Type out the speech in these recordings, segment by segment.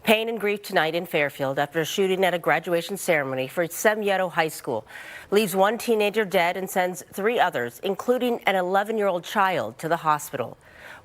Pain and grief tonight in Fairfield after a shooting at a graduation ceremony for Jamario High School leaves one teenager dead and sends 3 others, including an 11-year-old child, to the hospital.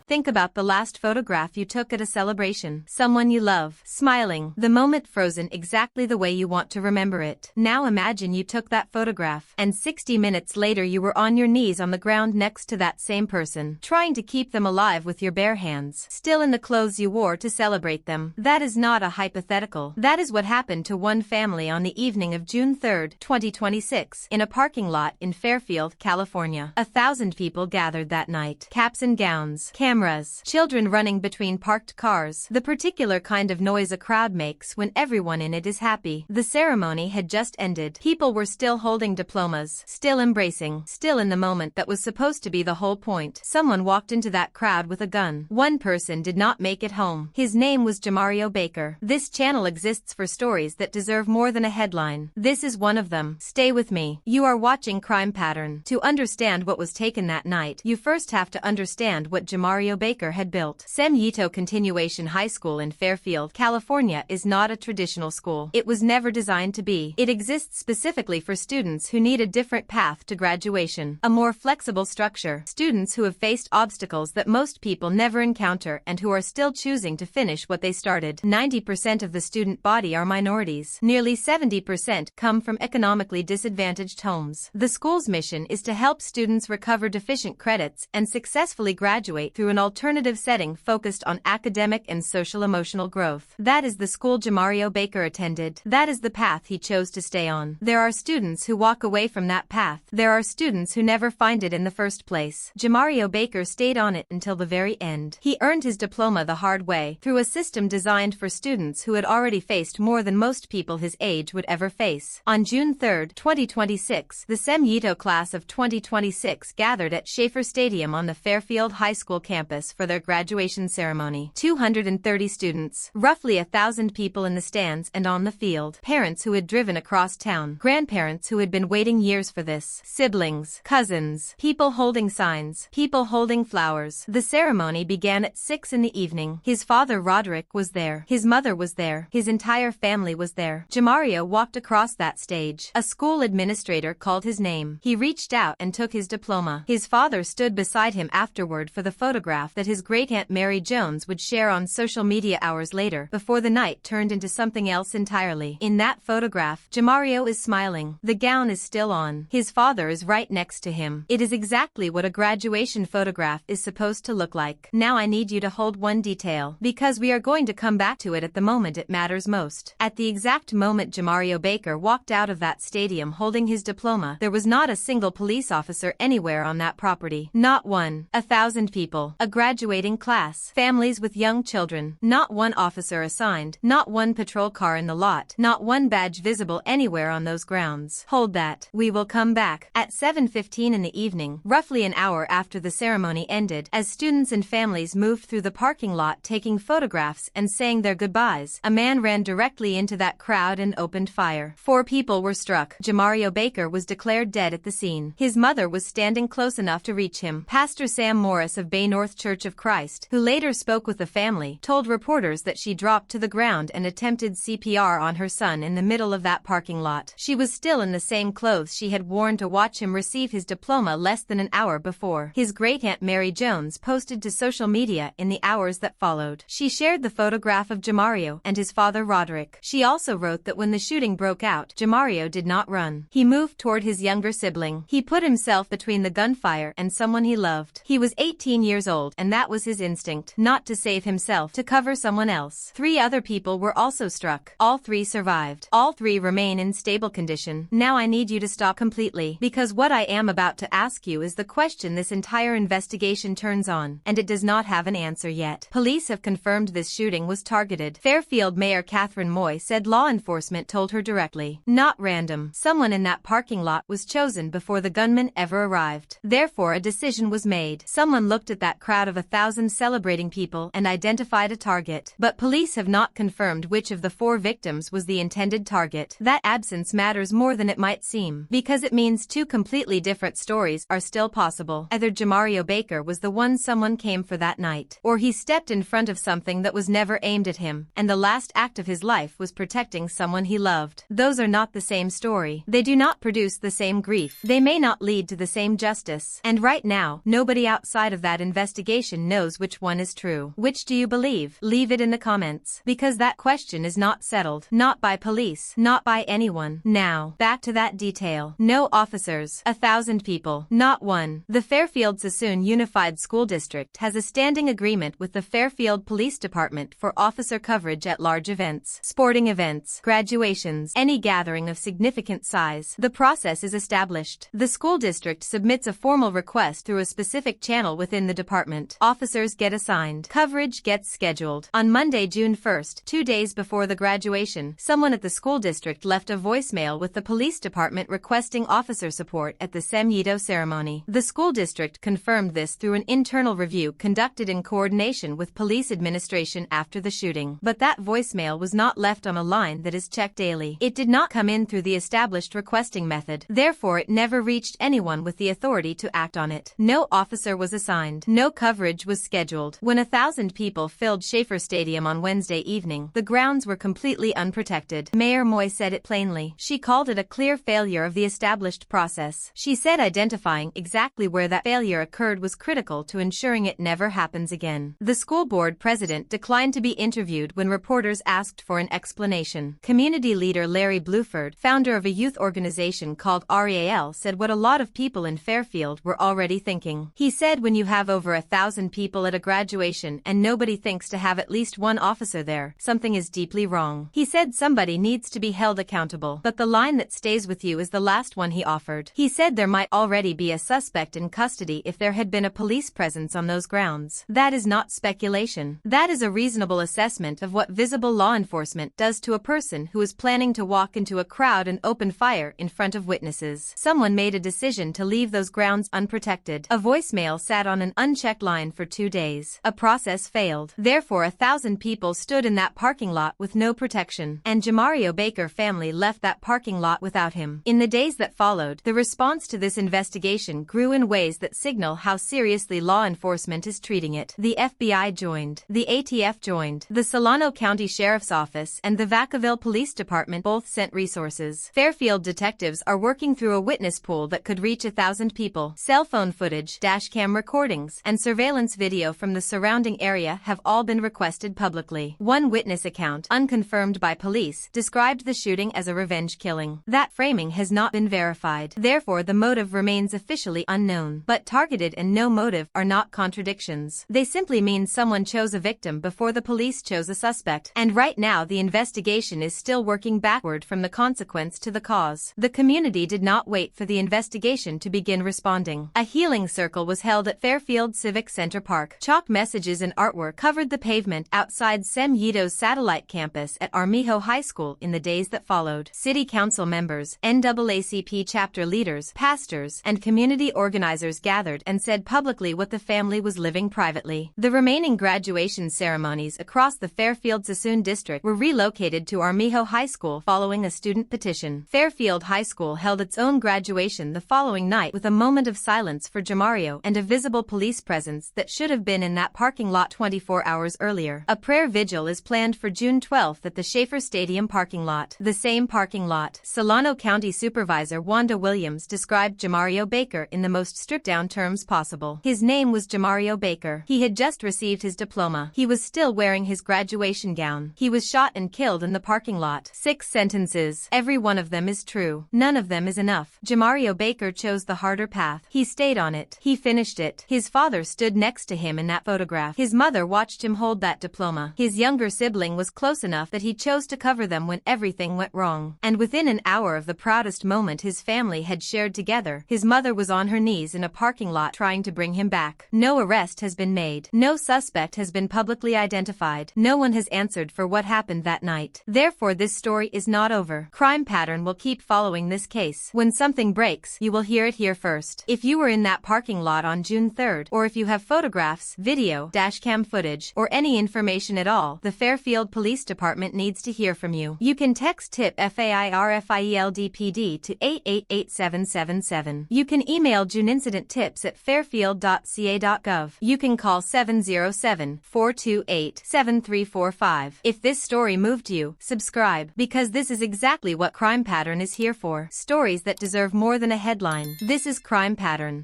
Think about the last photograph you took at a celebration. Someone you love, smiling, the moment frozen exactly the way you want to remember it. Now imagine you took that photograph, and 60 minutes later you were on your knees on the ground next to that same person, trying to keep them alive with your bare hands, still in the clothes you wore to celebrate them. That is not a hypothetical. That is what happened to one family on the evening of June 3, 2026, in a parking lot in Fairfield, California. 1,000 people gathered that night. Caps and gowns, cameras, children running between parked cars, the particular kind of noise a crowd makes when everyone in it is happy. The ceremony had just ended. People were still holding diplomas, still embracing, still in the moment that was supposed to be the whole point. Someone walked into that crowd with a gun. One person did not make it home. His name was Jamario Baker. This channel exists for stories that deserve more than a headline. This is one of them. Stay with me. You are watching CrimePattern. To understand what was taken that night, you first have to understand what Jamario Baker had built. Jamario Continuation High School in Fairfield, California is not a traditional school. It was never designed to be. It exists specifically for students who need a different path to graduation, a more flexible structure, students who have faced obstacles that most people never encounter and who are still choosing to finish what they started. 90% of the student body are minorities. Nearly 70% come from economically disadvantaged homes. The school's mission is to help students recover deficient credits and successfully graduate through an alternative setting focused on academic and social-emotional growth. That is the school Jamario Baker attended. That is the path he chose to stay on. There are students who walk away from that path. There are students who never find it in the first place. Jamario Baker stayed on it until the very end. He earned his diploma the hard way, through a system designed for students who had already faced more than most people his age would ever face. On June 3, 2026, the Jamario class of 2026 gathered at Schaefer Stadium on the Fairfield High School campus for their graduation ceremony. 230 students, roughly 1,000 people in the stands and on the field, parents who had driven across town, grandparents who had been waiting years for this, siblings, cousins, people holding signs, people holding flowers. The ceremony began at 6 in the evening. His father Roderick was there. His mother was there. His entire family was there. Jamario walked across that stage. A school administrator called his name. He reached out and took his diploma. His father stood beside him afterward for the photograph that his great-aunt Mary Jones would share on social media hours later, before the night turned into something else entirely. In that photograph, Jamario is smiling. The gown is still on. His father is right next to him. It is exactly what a graduation photograph is supposed to look like. Now I need you to hold one detail, because we are going to come back to it at the moment it matters most. At the exact moment Jamario Baker walked out of that stadium holding his diploma, there was not a single police officer anywhere on that property. Not one. 1,000 people. A graduating class, families with young children, not one officer assigned, not one patrol car in the lot, not one badge visible anywhere on those grounds. Hold that. We will come back. At 7:15 in the evening, roughly an hour after the ceremony ended, as students and families moved through the parking lot taking photographs and saying their goodbyes, a man ran directly into that crowd and opened fire. 4 people were struck. Jamario Baker was declared dead at the scene. His mother was standing close enough to reach him. Pastor Sam Morris of Bay North Church of Christ, who later spoke with the family, told reporters that she dropped to the ground and attempted CPR on her son in the middle of that parking lot. She was still in the same clothes she had worn to watch him receive his diploma less than an hour before. His great-aunt Mary Jones posted to social media in the hours that followed. She shared the photograph of Jamario and his father Roderick. She also wrote that when the shooting broke out, Jamario did not run. He moved toward his younger sibling. He put himself between the gunfire and someone he loved. He was 18 years old, and that was his instinct, not to save himself, to cover someone else. 3 other people were also struck. All 3 survived. All 3 remain in stable condition. Now I need you to stop completely, because what I am about to ask you is the question this entire investigation turns on, and it does not have an answer yet. Police have confirmed this shooting was targeted. Fairfield Mayor Catherine Moy said law enforcement told her directly. Not random. Someone in that parking lot was chosen before the gunman ever arrived. Therefore a decision was made. Someone looked at that crowd of 1,000 celebrating people and identified a target. But police have not confirmed which of the 4 victims was the intended target. That absence matters more than it might seem, because it means 2 completely different stories are still possible. Either Jamario Baker was the one someone came for that night, or he stepped in front of something that was never aimed at him, and the last act of his life was protecting someone he loved. Those are not the same story. They do not produce the same grief. They may not lead to the same justice. And right now, nobody outside of that investigation knows which one is true. Which do you believe? Leave it in the comments, because that question is not settled. Not by police. Not by anyone. Now, back to that detail. No officers. 1,000 people. Not one. The Fairfield Sassoon Unified School District has a standing agreement with the Fairfield Police Department for officer coverage at large events, sporting events, graduations, any gathering of significant size. The process is established. The school district submits a formal request through a specific channel within the department. Officers get assigned. Coverage gets scheduled. On Monday, June 1st, 2 days before the graduation, someone at the school district left a voicemail with the police department requesting officer support at the Semyedo ceremony. The school district confirmed this through an internal review conducted in coordination with police administration after the shooting. But that voicemail was not left on a line that is checked daily. It did not come in through the established requesting method. Therefore, it never reached anyone with the authority to act on it. No officer was assigned. No coverage was scheduled. When 1,000 people filled Schaefer Stadium on Wednesday evening, the grounds were completely unprotected. Mayor Moy said it plainly. She called it a clear failure of the established process. She said identifying exactly where that failure occurred was critical to ensuring it never happens again. The school board president declined to be interviewed when reporters asked for an explanation. Community leader Larry Bluford, founder of a youth organization called REAL, said what a lot of people in Fairfield were already thinking. He said when you have over 1,000 people at a graduation and nobody thinks to have at least one officer there, something is deeply wrong. He said somebody needs to be held accountable, but the line that stays with you is the last one he offered. He said there might already be a suspect in custody if there had been a police presence on those grounds. That is not speculation. That is a reasonable assessment of what visible law enforcement does to a person who is planning to walk into a crowd and open fire in front of witnesses. Someone made a decision to leave those grounds unprotected. A voicemail sat on an unchecked line for 2 days. A process failed. Therefore, 1,000 people stood in that parking lot with no protection, and Jamario Baker family left that parking lot without him. In the days that followed, the response to this investigation grew in ways that signal how seriously law enforcement is treating it. The FBI joined. The ATF joined. The Solano County Sheriff's Office and the Vacaville Police Department both sent resources. Fairfield detectives are working through a witness pool that could reach 1,000 people. Cell phone footage, dashcam recordings, and surveillance video from the surrounding area have all been requested publicly. One witness account, unconfirmed by police, described the shooting as a revenge killing. That framing has not been verified. Therefore, the motive remains officially unknown. But targeted and no motive are not contradictions. They simply mean someone chose a victim before the police chose a suspect. And right now the investigation is still working backward from the consequence to the cause. The community did not wait for the investigation to begin responding. A healing circle was held at Fairfield Civic Center Park. Chalk messages and artwork covered the pavement outside Semyedo's satellite campus at Armijo High School in the days that followed. City council members, NAACP chapter leaders, pastors, and community organizers gathered and said publicly what the family was living privately. The remaining graduation ceremonies across the Fairfield Sassoon district were relocated to Armijo High School following a student petition. Fairfield High School held its own graduation the following night with a moment of silence for Jamario and a visible police presence that should have been in that parking lot 24 hours earlier. A prayer vigil is planned for June 12th at the Schaefer Stadium parking lot. The same parking lot. Solano County Supervisor Wanda Williams described Jamario Baker in the most stripped-down terms possible. His name was Jamario Baker. He had just received his diploma. He was still wearing his graduation gown. He was shot and killed in the parking lot. 6 sentences. Every one of them is true. None of them is enough. Jamario Baker chose the harder path. He stayed on it. He finished it. His father stood next to him in that photograph. His mother watched him hold that diploma. His younger sibling was close enough that he chose to cover them when everything went wrong. And within an hour of the proudest moment his family had shared together, his mother was on her knees in a parking lot trying to bring him back. No arrest has been made. No suspect has been publicly identified. No one has answered for what happened that night. Therefore, this story is not over. CrimePattern will keep following this case. When something breaks, you will hear it here first. If you were in that parking lot on June 3rd, or if you you have photographs, video, dashcam footage, or any information at all, the Fairfield Police Department needs to hear from you. You can text TIP FAIRFIELDPD to 888777. You can email juneincidenttips@fairfield.ca.gov. You can call 707-428-7345. If this story moved you, subscribe, because this is exactly what CrimePattern is here for. Stories that deserve more than a headline. This is CrimePattern.